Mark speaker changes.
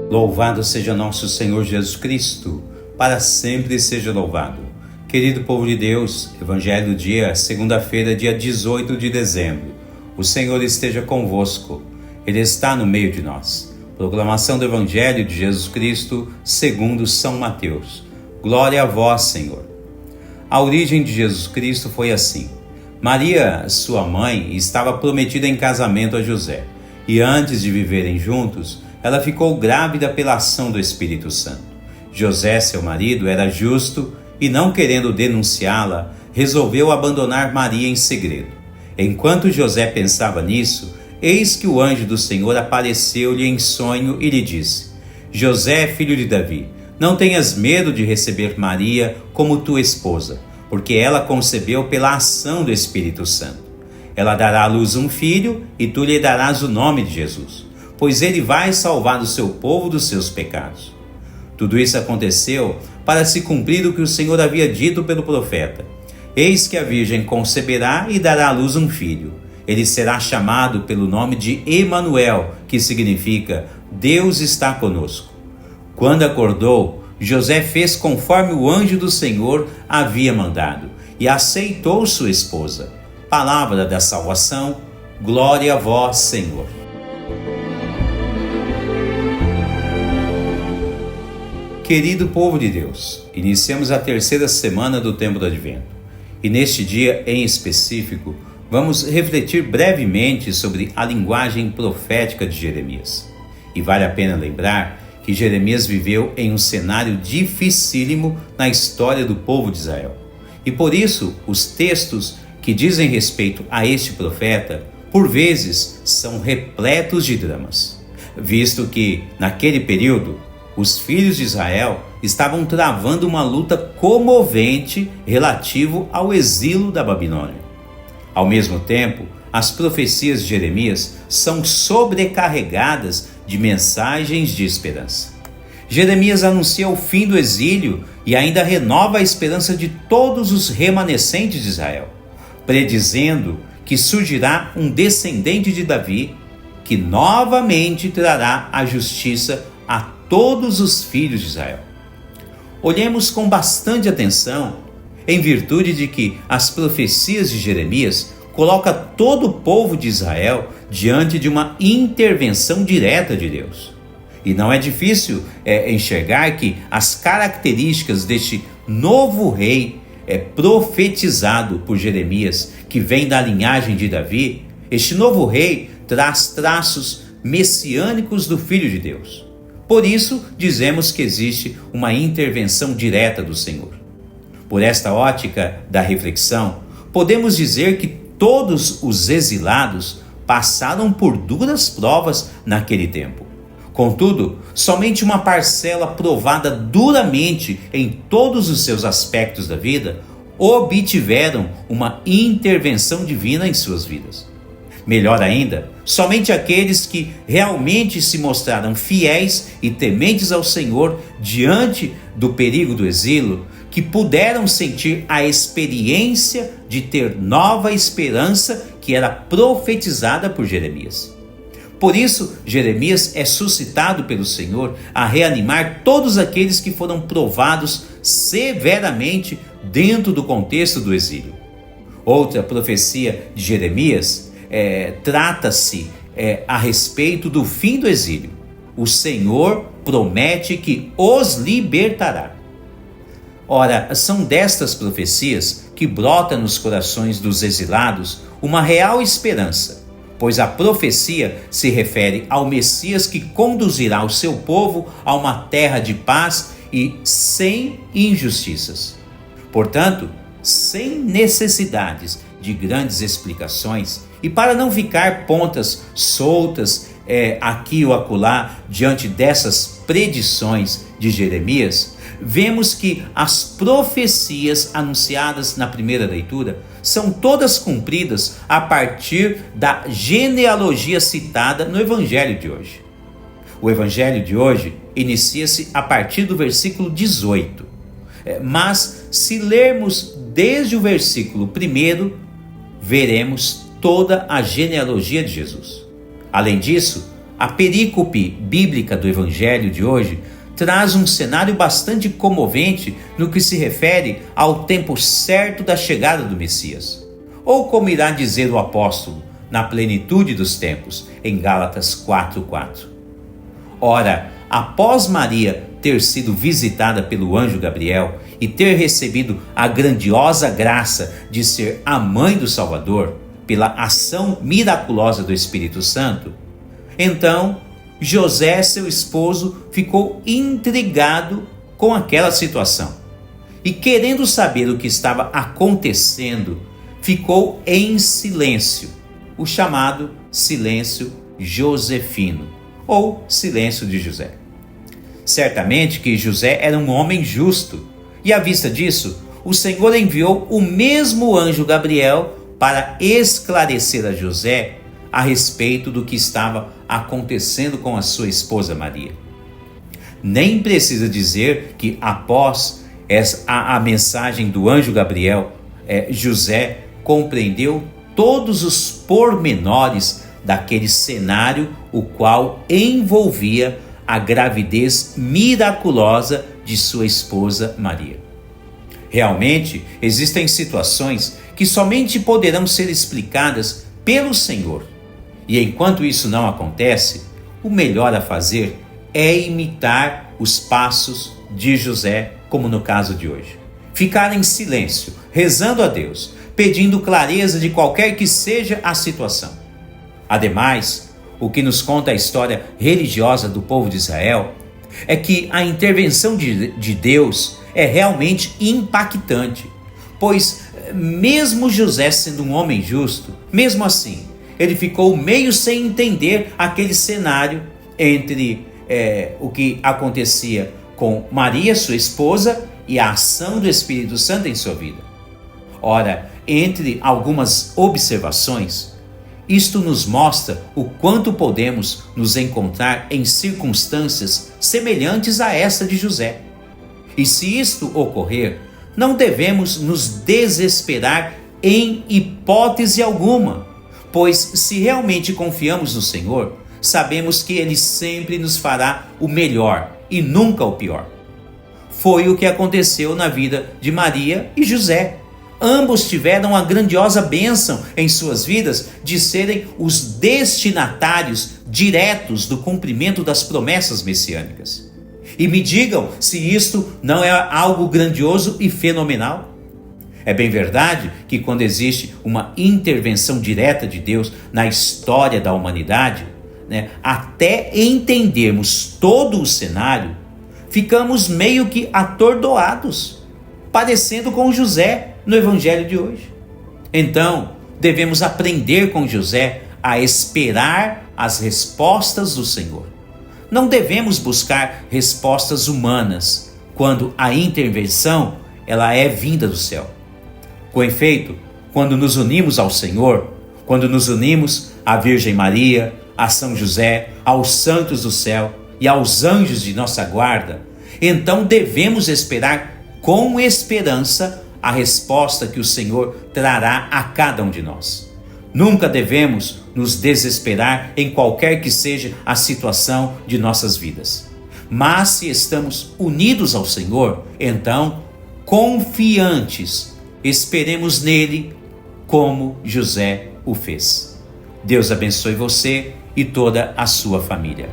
Speaker 1: Louvado seja nosso Senhor Jesus Cristo, para sempre seja louvado. Querido povo de Deus, Evangelho do dia, segunda-feira, dia 18 de dezembro. O Senhor esteja convosco, Ele está no meio de nós. Proclamação do Evangelho de Jesus Cristo, segundo São Mateus. Glória a vós, Senhor. A origem de Jesus Cristo foi assim. Maria, sua mãe, estava prometida em casamento a José, e antes de viverem juntos, ela ficou grávida pela ação do Espírito Santo. José, seu marido, era justo e, não querendo denunciá-la, resolveu abandonar Maria em segredo. Enquanto José pensava nisso, eis que o anjo do Senhor apareceu-lhe em sonho e lhe disse: José, filho de Davi, não tenhas medo de receber Maria como tua esposa, porque ela concebeu pela ação do Espírito Santo. Ela dará à luz um filho e tu lhe darás o nome de Jesus, pois ele vai salvar o seu povo dos seus pecados. Tudo isso aconteceu para se cumprir o que o Senhor havia dito pelo profeta. Eis que a Virgem conceberá e dará à luz um filho. Ele será chamado pelo nome de Emanuel, que significa Deus está conosco. Quando acordou, José fez conforme o anjo do Senhor havia mandado e aceitou sua esposa. Palavra da salvação, glória a vós, Senhor. Querido povo de Deus, iniciamos a terceira semana do tempo do Advento. E neste dia em específico, vamos refletir brevemente sobre a linguagem profética de Jeremias. E vale a pena lembrar que Jeremias viveu em um cenário dificílimo na história do povo de Israel. E por isso, os textos que dizem respeito a este profeta, por vezes, são repletos de dramas, visto que, naquele período, os filhos de Israel estavam travando uma luta comovente relativo ao exílio da Babilônia. Ao mesmo tempo, as profecias de Jeremias são sobrecarregadas de mensagens de esperança. Jeremias anuncia o fim do exílio e ainda renova a esperança de todos os remanescentes de Israel, predizendo que surgirá um descendente de Davi que novamente trará a justiça a todos os filhos de Israel. Olhemos com bastante atenção, em virtude de que as profecias de Jeremias colocam todo o povo de Israel diante de uma intervenção direta de Deus. E não é difícil enxergar que as características deste novo rei profetizado por Jeremias, que vem da linhagem de Davi, este novo rei traz traços messiânicos do Filho de Deus. Por isso, dizemos que existe uma intervenção direta do Senhor. Por esta ótica da reflexão, podemos dizer que todos os exilados passaram por duras provas naquele tempo. Contudo, somente uma parcela provada duramente em todos os seus aspectos da vida obtiveram uma intervenção divina em suas vidas. Melhor ainda, somente aqueles que realmente se mostraram fiéis e tementes ao Senhor diante do perigo do exílio, que puderam sentir a experiência de ter nova esperança que era profetizada por Jeremias. Por isso, Jeremias é suscitado pelo Senhor a reanimar todos aqueles que foram provados severamente dentro do contexto do exílio. Outra profecia de Jeremias trata-se a respeito do fim do exílio. O Senhor promete que os libertará. Ora, são destas profecias que brota nos corações dos exilados uma real esperança, pois a profecia se refere ao Messias que conduzirá o seu povo a uma terra de paz e sem injustiças. Portanto, sem necessidades de grandes explicações, e para não ficar pontas soltas aqui ou acolá diante dessas predições de Jeremias, vemos que as profecias anunciadas na primeira leitura são todas cumpridas a partir da genealogia citada no Evangelho de hoje. O Evangelho de hoje inicia-se a partir do versículo 18, mas se lermos desde o versículo 1, veremos toda a genealogia de Jesus. Além disso, A perícope bíblica do Evangelho de hoje traz um cenário bastante comovente no que se refere ao tempo certo da chegada do Messias. Ou como irá dizer o apóstolo, na plenitude dos tempos, em Gálatas 4:4. Ora, após Maria ter sido visitada pelo anjo Gabriel e ter recebido a grandiosa graça de ser a mãe do Salvador, pela ação miraculosa do Espírito Santo, então José, seu esposo, ficou intrigado com aquela situação. E querendo saber o que estava acontecendo, ficou em silêncio, o chamado silêncio josefino, ou silêncio de José. Certamente que José era um homem justo, e à vista disso, o Senhor enviou o mesmo anjo Gabriel para esclarecer a José a respeito do que estava acontecendo com a sua esposa Maria. Nem precisa dizer que após a mensagem do anjo Gabriel, José compreendeu todos os pormenores daquele cenário, o qual envolvia a gravidez miraculosa de sua esposa Maria. Realmente, existem situações que somente poderão ser explicadas pelo Senhor. E enquanto isso não acontece, o melhor a fazer é imitar os passos de José, como no caso de hoje. Ficar em silêncio, rezando a Deus, pedindo clareza de qualquer que seja a situação. Ademais, o que nos conta a história religiosa do povo de Israel é que a intervenção de Deus é realmente impactante, pois mesmo José sendo um homem justo, mesmo assim, ele ficou meio sem entender aquele cenário entre o que acontecia com Maria, sua esposa, e a ação do Espírito Santo em sua vida. Ora, entre algumas observações, isto nos mostra o quanto podemos nos encontrar em circunstâncias semelhantes a essa de José. E se isto ocorrer, não devemos nos desesperar em hipótese alguma, pois se realmente confiamos no Senhor, sabemos que Ele sempre nos fará o melhor e nunca o pior. Foi o que aconteceu na vida de Maria e José. Ambos tiveram a grandiosa bênção em suas vidas de serem os destinatários diretos do cumprimento das promessas messiânicas. E me digam se isto não é algo grandioso e fenomenal. É bem verdade que quando existe uma intervenção direta de Deus na história da humanidade, até entendermos todo o cenário, ficamos meio que atordoados, parecendo com José no Evangelho de hoje. Então, devemos aprender com José a esperar as respostas do Senhor. Não devemos buscar respostas humanas quando a intervenção ela é vinda do céu. Com efeito, quando nos unimos ao Senhor, quando nos unimos à Virgem Maria, a São José, aos santos do céu e aos anjos de nossa guarda, então devemos esperar com esperança a resposta que o Senhor trará a cada um de nós. Nunca devemos nos desesperar em qualquer que seja a situação de nossas vidas. Mas se estamos unidos ao Senhor, então, confiantes, esperemos nele como José o fez. Deus abençoe você e toda a sua família.